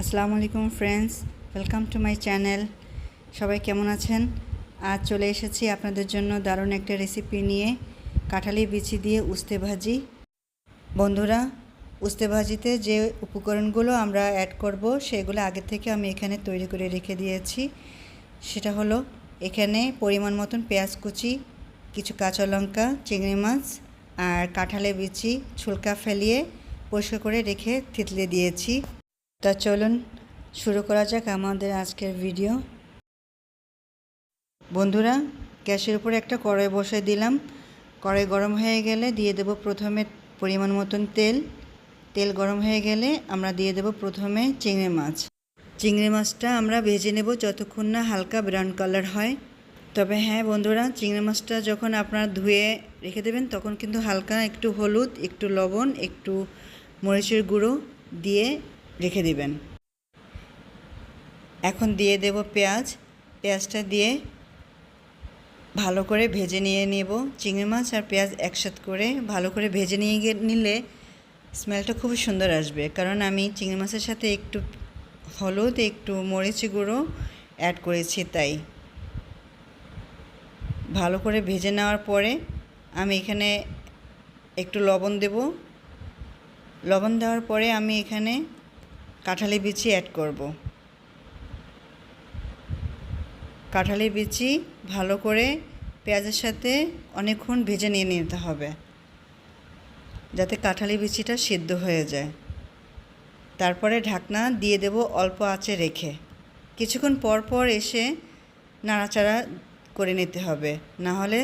আসসালামু আলাইকুম friends, welcome to my channel. সবাই কেমন আছেন? আজ চলে এসেছি আপনাদের জন্য দারুণ একটা রেসিপি নিয়ে, কাঁঠালি বিচি দিয়ে উস্তে ভাজি। বন্ধুরা, উস্তে ভাজিতে যে উপকরণগুলো আমরা অ্যাড করব সেগুলো আগে থেকে আমি এখানে তৈরি করে রেখে দিয়েছি। সেটা হলো এখানে পরিমাণ মতন পেঁয়াজ কুচি, কিছু কাঁচা লঙ্কা, চিংড়ি মাছ আর কাঁঠালের বিচি ছুলকা ফেলিয়ে পরিষ্কার করে রেখে থেতলে দিয়েছি। তা চলুন শুরু করা যাক আমাদের আজকের ভিডিও। বন্ধুরা, গ্যাসের উপরে একটা কড়াই বসিয়ে দিলাম। কড়াই গরম হয়ে গেলে দিয়ে দেব প্রথমে পরিমাণ মতন তেল। তেল গরম হয়ে গেলে আমরা দিয়ে দেব প্রথমে চিংড়ি মাছ। চিংড়ি মাছটা আমরা ভেজে নেব যতক্ষণ না হালকা ব্রাউন কালার হয়। তবে হ্যাঁ বন্ধুরা, চিংড়ি মাছটা যখন আপনারা ধুয়ে রেখে দেবেন তখন কিন্তু হালকা একটু হলুদ, একটু লবণ, একটু মরিচের গুঁড়ো দিয়ে রেখে দিবেন। এখন দিয়ে দেব পেঁয়াজ। পেঁয়াজটা দিয়ে ভালো করে ভেজে নিয়ে নেব। চিংড়ি মাছ আর পেঁয়াজ একসাথে করে ভালো করে ভেজে নিলে স্মেলটা খুব সুন্দর আসবে, কারণ আমি চিংড়ি মাছের সাথে একটু হলুদ, একটু মরিচ গুঁড়ো অ্যাড করেছি। তাই ভালো করে ভেজে নেওয়ার পরে আমি এখানে একটু লবণ দেব। লবণ দেওয়ার পরে আমি এখানে কাঁঠালি বিচি অ্যাড করব। কাঁঠালি বিচি ভালো করে পেঁয়াজের সাথে অনেকক্ষণ ভেজে নিয়ে নিতে হবে, যাতে কাঁঠালি বিচিটা সিদ্ধ হয়ে যায়। তারপরে ঢাকনা দিয়ে দেব অল্প আঁচে রেখে। কিছুক্ষণ পর পর এসে নাড়াচাড়া করে নিতে হবে, না হলে